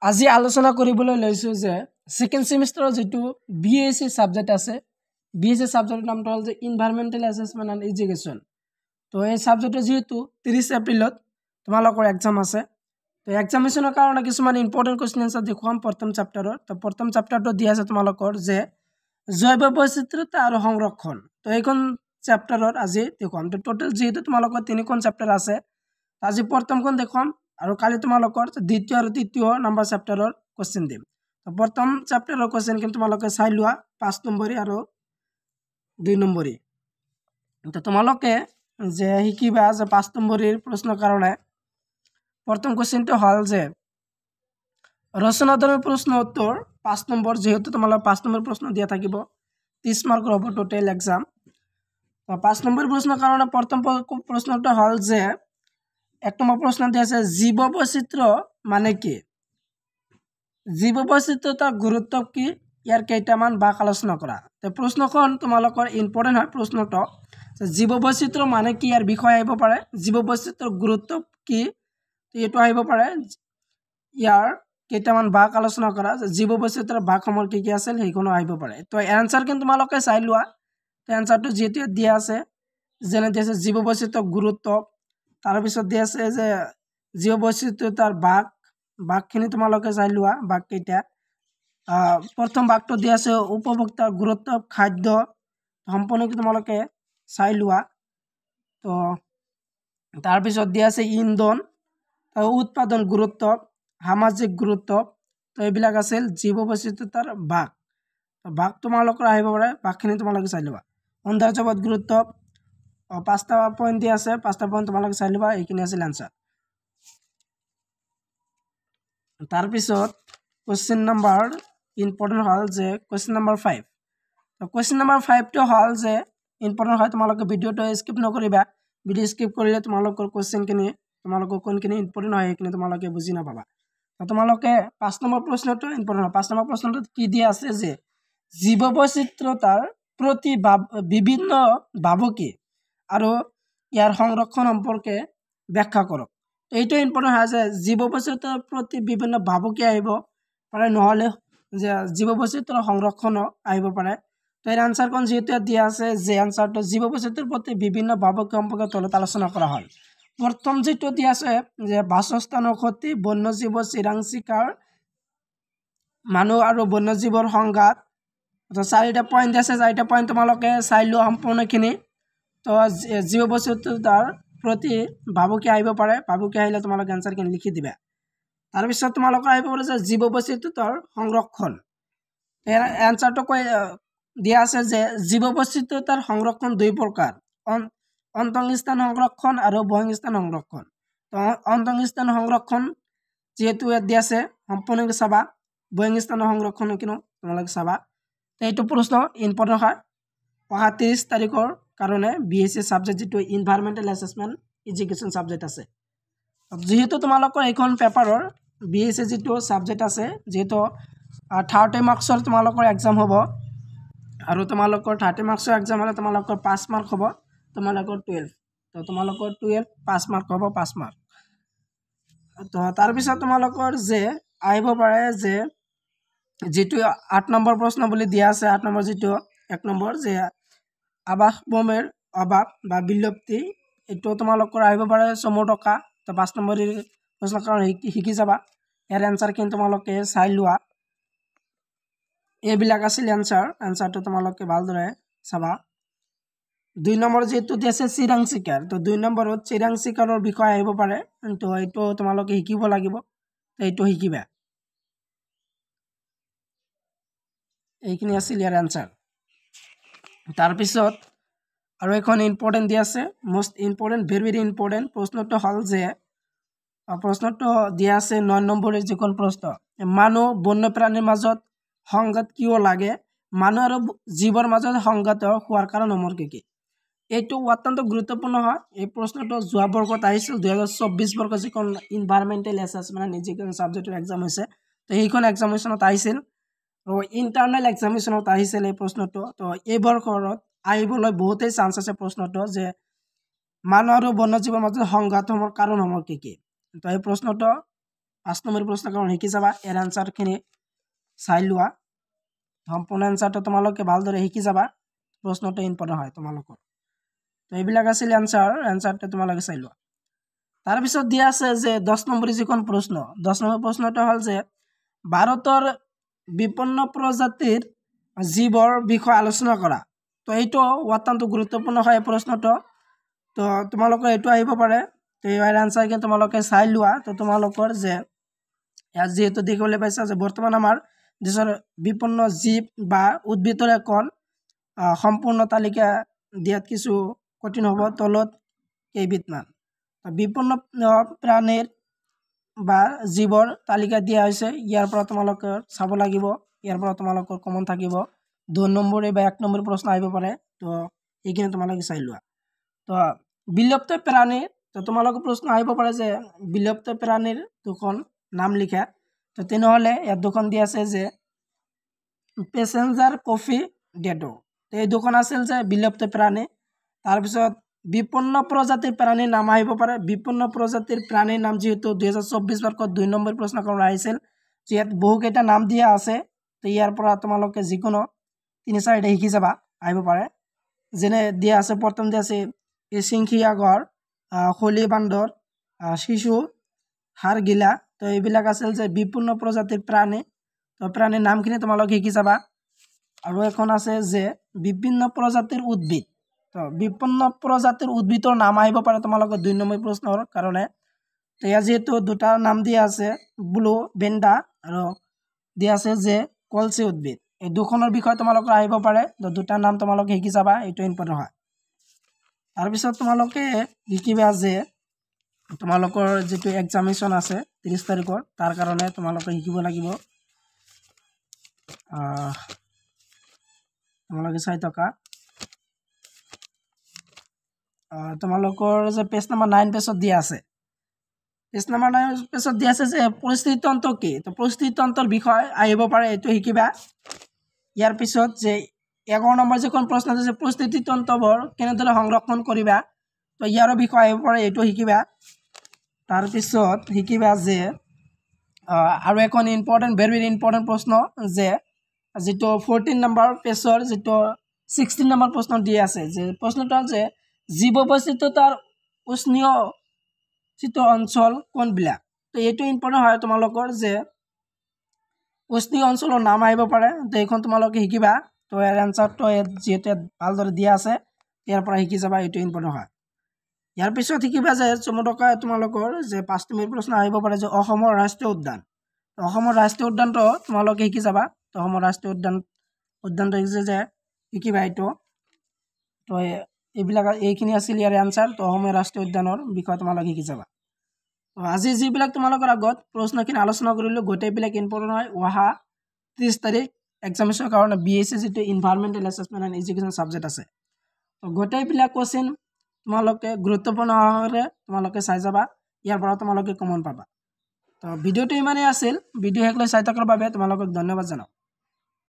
আজি আলোচনা কৰিবলৈ লৈছোঁ যে সেকেন্ড সেমিষ্টাৰৰ যেটো বিএসসি সাবজেক্ট আছে বিএসসি সাবজেক্টৰ নামটো হ'ল যে এনভাইৰনমেন্টাল এসেসমেন্ট এন্ড এডুকেশ্যন তো এই সাবজেক্টৰ যেহেতু 30 এপ্ৰিলত তোমালোকৰ এক্সাম আছে তো এক্সামিনেশনৰ কাৰণে কিছুমান ইম্পৰ্টেন্ট কোৱেশ্চন আনসাৰ দেখুৱাম প্ৰথম চেপ্টাৰৰ তো প্ৰথম চেপ্টাৰটো দিয়া আছে তোমালোকৰ যে জৈৱ বৈচিত্ৰ্যতা আৰু সংৰক্ষণ তো এইখন চেপ্টাৰৰ আজি দেখুৱাম তো টোটাল যেহেতু তোমালোকৰ তিনিখন চেপ্টাৰ আছে আজি প্ৰথমখন দেখুৱাম আৰু কালি তোমালোকৰ দ্বিতীয় আৰু তৃতীয় নম্বৰ চেপ্টাৰৰ কোৱেশ্চন দিম তো প্ৰথম চেপ্টাৰৰ কোৱেশ্চন কিন্তু তোমালোকে চাই লোৱা 5 নম্বৰী আৰু 2 নম্বৰী তো তোমালোকে যে শিকিবা যে 5 নম্বৰীৰ প্ৰশ্নৰ কাৰণে প্ৰথম কোৱেশ্চনটো হ'ল যে ৰচনাধৰ্মী প্ৰশ্ন উত্তৰ 5 নম্বৰ যেহেতু তোমালোক 5 নম্বৰ প্ৰশ্ন দিয়া থাকিব 30 মাৰ্কৰ হ'ব টোটাল এক্সাম তো 5 নম্বৰ প্ৰশ্নৰ কাৰণে প্ৰথম প্ৰশ্নটো হ'ল যে এক নম্বৰ প্ৰশ্ন দিয়া আছে জীৱ বৈচিত্ৰ্য মানে কি জীৱ বৈচিত্ৰ্যতাৰ গুৰুত্ব কি ইয়াৰ কেইটামান বাক আলোচনা কৰা তো প্ৰশ্নখন তোমালোকৰ ইম্পৰ্টেন্ট হয় প্ৰশ্নটো জীৱ বৈচিত্ৰ্য মানে কি ইয়াৰ বিষয় আহিব পাৰে জীৱ বৈচিত্ৰ্যৰ গুৰুত্ব কি এটো আহিব পাৰে ইয়াৰ কেইটামান বাক আলোচনা কৰা জীৱ বৈচিত্ৰ্যৰ বাকসমূহ কি কি আছিল সেইখনো আহিব পাৰে তো এনসাৰ কিন্তু তোমালোকে চাই লোৱা তো এনসাৰটো যেটো দিয়া আছে যেনে দিয়া আছে জীৱ বৈচিত্ৰ্যৰ গুৰুত্ব তাৰ পিছত দিয়া আছে যে জীৱ বৈচিত্ৰ্যতাৰ বাকখিনি তোমালোকে চাই লোৱা বাক কেইটা প্ৰথম বাকটো দিয়া আছে উপভোক্তাৰ গুৰুত্ব খাদ্য সম্পূৰ্ণ তোমালোকে চাই লোৱা তো তাৰ পিছত দিয়া আছে ইন্ধন উৎপাদন গুৰুত্ব সামাজিক গুৰুত্ব তো এইবিলাক আছিল জীৱ বৈচিত্ৰ্যতাৰ বাক তোমালোকৰ আহিব পাৰে বাকখিনি তোমালোকে চাই লোৱা সৌন্দৰ্যবোধ গুৰুত্ব 5টা পইণ্ট দিয়া আছে 5টা পইণ্ট তোমালোকে চাই লোৱা এইখিনি আছিল আনসাৰ তাৰ পিছত কোৱেশ্চন নম্বৰ ইম্পৰ্টেন্ট হ'ল যে কোৱেশ্চন নম্বৰ 5 তো কোৱেশ্চন নম্বৰ 5 টো হ'ল যে ইম্পৰ্টেন্ট হয় তোমালোকে ভিডিওটো স্কিপ নকৰিবা ভিডিও স্কিপ কৰিলে তোমালোকৰ কোৱেশ্চনখিনি তোমালোকৰ কোনখিনি ইম্পৰ্টেন্ট হয় এইখিনি তোমালোকে বুজি নাপাবা তো তোমালোকে 5 নম্বৰ প্ৰশ্নটো ইম্পৰ্টেন্ট 5 নম্বৰ প্ৰশ্নটো কি দিয়া আছে যে জীৱ বৈচিত্ৰ্যতাৰ প্ৰতি বিভিন্ন ভাবুকি আৰু ইয়াৰ সংৰক্ষণ সম্পৰ্কে ব্যাখ্যা কৰক এইটো ইম্পৰ্টেন্ট হয় যে জীৱ বৈচিত্ৰ্যৰ প্ৰতি বিভিন্ন ভাবুকি আহিব পাৰে নহলে যে জীৱ বৈচিত্ৰ্যৰ সংৰক্ষণ আহিব পাৰে তো এৰ আনসাৰ কোন যেটা দিয়া আছে যে আনসাৰটো জীৱ বৈচিত্ৰ্যৰ প্ৰতি বিভিন্ন ভাবুকি সম্পৰ্কে তলত আলোচনা কৰা হ'ল প্ৰথম যেটো দিয়া আছে যে বাসস্থানৰ ক্ষতি বন্যজীৱ চিৰাং চিকাৰ মানুহ আৰু বন্যজীৱৰ সংঘাত তো 4টা পইণ্ট আছে 4টা পইণ্ট তোমালোকে চাই লোৱা সম্পূৰ্ণখিনি তো জীৱ বৈচিত্ৰ্যতাৰ প্ৰতি ভাবুকি আহিব পাৰে ভাবুকি আহিলে তোমালোকে আনসাৰখিনি লিখি দিবা তাৰ পিছত তোমালোকৰ আহিব পাৰে যে জীৱ বৈচিত্ৰ্যতাৰ সংৰক্ষণ এৰ আনসাৰটো দিয়া আছে যে জীৱ বৈচিত্ৰ্যতাৰ সংৰক্ষণ দুই প্ৰকাৰ অন্তঃস্থান সংৰক্ষণ আৰু বহিঃস্থান সংৰক্ষণ তো অন্তঃস্থান সংৰক্ষণ যেহেতু দিয়া আছে সম্পূৰ্ণ চাবা বহিঃস্থান সংৰক্ষণ কিনো তোমালোকে চাবা এইটো প্ৰশ্ন ইম্পৰ্টেন্ট হয় 30 তাৰিখৰ কাৰণে বিএসসি সাবজেক্ট যেটো এনভাইৰনমেন্টাল এসেসমেন্ট এডুকেশ্যন সাবজেক্ট আছে যেহেতু তোমালোকৰ এইখন পেপাৰৰ বিএসসি যেটো সাবজেক্ট আছে যেটো 30 মাৰ্কছৰ তোমালোকৰ এক্সাম হ'ব আৰু তোমালোকৰ 30 মাৰ্কছৰ এক্সাম হলে তোমালোকৰ 5 মাৰ্ক হ'ব তোমালোকৰ 12 তো তোমালোকৰ 12 5 মাৰ্ক হ'ব 5 মাৰ্ক তো তাৰ পিছত তোমালোকৰ যে আহিব পাৰে যে যেটো 8 নম্বৰ প্ৰশ্ন বুলি দিয়া আছে 8 নম্বৰ যেটো 1 নম্বৰ যে আৱাস ভূমিৰ অভাৱ বা বিলুপ্তি এটো তোমালোকৰ আহিব পাৰে 100 টকা তো 5 নম্বৰৰ প্ৰশ্ন কাৰণ শিকি যাবা ইয়াৰ আনসাৰ কিন্তু তোমালোকে চাই লোৱা এইবিলাক আছিল আনসাৰটো তোমালোকে ভালদৰে চাবা 2 নম্বৰ যেটো আছে চিৰাং চিকাৰ তো 2 নম্বৰত চিৰাং চিকাৰৰ বিষয় আহিব পাৰে তো এইটো তোমালোকে শিকিব লাগিব তো এইটো শিকিবা এইখিনি আছিল ইয়াৰ আনসাৰ তাৰ পিছত আৰু এখন ইম্পৰ্টেন্ট দিয়া আছে মোস্ট ইম্পৰ্টেন্ট ভেৰি ইম্পৰ্টেন্ট প্ৰশ্নটো হ'ল যে প্ৰশ্নটো দিয়া আছে 9 নম্বৰৰ যিখন প্ৰশ্ন মানুহ বন্যপ্ৰাণীৰ মাজত সংঘাত কিয় লাগে মানুহ আৰু জীৱৰ মাজত সংঘাত হোৱাৰ কাৰণ কি এইটো অত্যন্ত গুৰুত্বপূৰ্ণ হয় এই প্ৰশ্নটো যোৱা বৰ্ষত আহিছিল 2024 বৰ্ষত যিখন এনভাইৰনমেন্টাল এসেসমেন্ট এডুকেশ্যন সাবজেক্টৰ এক্সাম হৈছে তো এইখন এক্সামিনেশনত আহিছিল আৰু ইন্টাৰনেল এক্সামিনেশনত আহিছিল এই প্ৰশ্নটো তো এই বৰ্ষত আহিবলৈ বহুতেই চান্স আছে প্ৰশ্নটো যে মানুহ আৰু বন্যজীৱৰ মাজত সংঘাত হোৱাৰ কাৰণ কি তো এই প্ৰশ্নটো 5 নম্বৰ প্ৰশ্ন কাৰণ শিকি যাবা এৰ আনসাৰখিনি চাই লোৱা সম্পূৰ্ণ আনসাৰটো তোমালোকে ভালদৰে শিকি যাবা প্ৰশ্নটো ইম্পৰ্টেন্ট হয় তোমালোকৰ তো এইবিলাক আছিল আনসাৰটো তোমালোকে চাই লোৱা তাৰ পিছত দিয়া আছে যে 10 নম্বৰ যিখন প্ৰশ্ন 10 নম্বৰ প্ৰশ্নটো হ'ল যে ভাৰতৰ বিপন্ন প্ৰজাতিৰ জীৱৰ বিষয়ে আলোচনা কৰা তো এইটো অত্যন্ত গুৰুত্বপূৰ্ণ হয় প্ৰশ্নটো তো তোমালোকৰ এইটো আহিব পাৰে তো ইয়াৰ আনসাৰ কি তোমালোকে চাই লোৱা তো তোমালোকৰ যে ইয়াত যেহেতু দেখিবলৈ পাইছা যে বৰ্তমান আমাৰ দেশৰ বিপন্ন জীৱ বা উদ্ভিদৰ এখন সম্পূৰ্ণ তালিকা দিয়াত কিছু কঠিন হ'ব তলত কেইবিধমান বিপন্ন প্ৰাণীৰ বা জীৱৰ তালিকা দিয়া হৈছে ইয়াৰ পৰা তোমালোকে চাব লাগিব ইয়াৰ পৰা তোমালোকৰ কমন থাকিব 2 নম্বৰ বা 1 নম্বৰ প্ৰশ্ন আহিব পাৰে তো এইখিনি তোমালোকে চাই লোৱা তো বিলুপ্ত প্ৰাণী তো তোমালোকৰ প্ৰশ্ন আহিব পাৰে যে বিলুপ্ত প্ৰাণীৰ দুখন নাম লিখা তো তেনেহলে ইয়াত দুখন দিয়া আছে যে প্যাসেঞ্জাৰ কফি ডেডো তো এই দুখন আছিল যে বিলুপ্ত প্ৰাণী তাৰ পিছত বিপন্ন প্ৰজাতিৰ প্ৰাণীৰ নাম আহিব পাৰে বিপন্ন প্ৰজাতিৰ প্ৰাণীৰ নাম যেহেতু 2024 বৰ্ষত 2 নম্বৰ প্ৰশ্ন কাৰণ আহিছিল ইয়াত বহুকেইটা নাম দিয়া আছে তো ইয়াৰ পৰা তোমালোকে যিকোনো 3-4টা শিকি যাবা আহিব পাৰে যেনে দিয়া আছে প্ৰথম দিয়া আছে এশিংখিয়া গড় খলি বান্দৰ শিশু হাড়গিলা তো এইবিলাক আছিল যে বিপন্ন প্ৰজাতিৰ প্ৰাণী তো প্ৰাণীৰ নামখিনি তোমালোকে শিকি যাবা আৰু এখন আছে যে বিভিন্ন প্ৰজাতিৰ উদ্ভিদ তো বিপন্ন প্ৰজাতিৰ উদ্ভিদৰ নাম আহিব পাৰে তোমালোকৰ 2 নম্বৰ প্ৰশ্নৰ কাৰণে তো ইয়াত যেহেতু দুটা নাম দিয়া আছে ব্লু বেণ্ডা আৰু দিয়া আছে যে কলচি উদ্ভিদ এই দুখনৰ বিষয়ে তোমালোকৰ আহিব পাৰে তো দুটা নাম তোমালোকে শিকি যাবা এইটো ইম্পৰ্টেন্ট হয় তাৰ পিছত তোমালোকে শিকিবা যে তোমালোকৰ যেটো এক্সামিনেশন আছে 30 তাৰিখৰ তাৰ কাৰণে তোমালোকে শিকিব লাগিব তোমালোকে চাই থকা তোমালোকৰ যে পেজ নম্বৰ 9 পেজত দিয়া আছে পেজ নম্বৰ 9 পেজত দিয়া আছে যে পৰিস্থিতি তন্ত্ৰ কি তো পৰিস্থিতি তন্ত্ৰৰ বিষয় আহিব পাৰে এটো শিকিবা ইয়াৰ পিছত যে 11 নম্বৰ যেখন প্ৰশ্ন আছে পৰিস্থিতি তন্ত্ৰবোৰ কেনেদৰে সংৰক্ষণ কৰিবা তো ইয়াৰ বিষয় আহিব পাৰে এটো শিকিবা তাৰ পিছত শিকিবা যে আৰু এখন ইম্পৰ্টেন্ট ভেৰি ইম্পৰ্টেন্ট প্ৰশ্ন যে যেটো 14 নম্বৰ পেজৰ যেটো 16 নম্বৰ প্ৰশ্ন দিয়া আছে যে প্ৰশ্নটো যে জীৱ বৈচিত্ৰতাৰ উষ্ণীয় চিত্ৰ অঞ্চল কোনবিলাক তো এটো ইম্পৰ্টেন্ট হয় তোমালোকৰ যে উষ্ণীয় অঞ্চলৰ নাম আহিব পাৰে তো এখন তোমালোকে শিকিবা তো ইয়াৰ আনসাৰটো যেতে ভালদৰে দিয়া আছে ইয়াৰ পৰা শিকি যাবা এটো ইম্পৰ্টেন্ট হয় ইয়াৰ পিছত শিকিবা যে চমুটকা তোমালোকৰ যে 5 নম্বৰ প্ৰশ্ন আহিব পাৰে যে অসমৰ ৰাষ্ট্ৰীয় উদ্যান তো অসমৰ ৰাষ্ট্ৰীয় উদ্যানটো তোমালোকে শিকি যাবা তো অসমৰ ৰাষ্ট্ৰীয় উদ্যানটো যে শিকিবা এটো তো এইবিলাক এইখিনি আছিল ইয়াৰ আনসাৰ তো অসমৰ ৰাষ্ট্ৰীয় উদ্যানৰ বিষয় তোমালোকে শিকি যাবা তো আজি যিবিলাক তোমালোকৰ আগত প্ৰশ্নখিনি আলোচনা কৰিলো গোটেইবিলাক ইম্পৰ্টেন্ট হয় ওহা 30 তাৰিখ এক্সামিনেশনৰ কাৰণে বিএসসি যেটো এনভাইৰনমেন্টাল এসেসমেন্ট এন্ড এডুকেশন সাবজেক্ট আছে তো গোটেইবিলাক কোশ্চেন তোমালোকে গুৰুত্বপূৰ্ণ হয় তোমালোকে চাই যাবা ইয়াৰ পৰা তোমালোকে কমন পাবা তো ভিডিওটো ইমানেই আছিল ভিডিও হেকলৈ চাই থকাৰ বাবে তোমালোকক ধন্যবাদ জনাও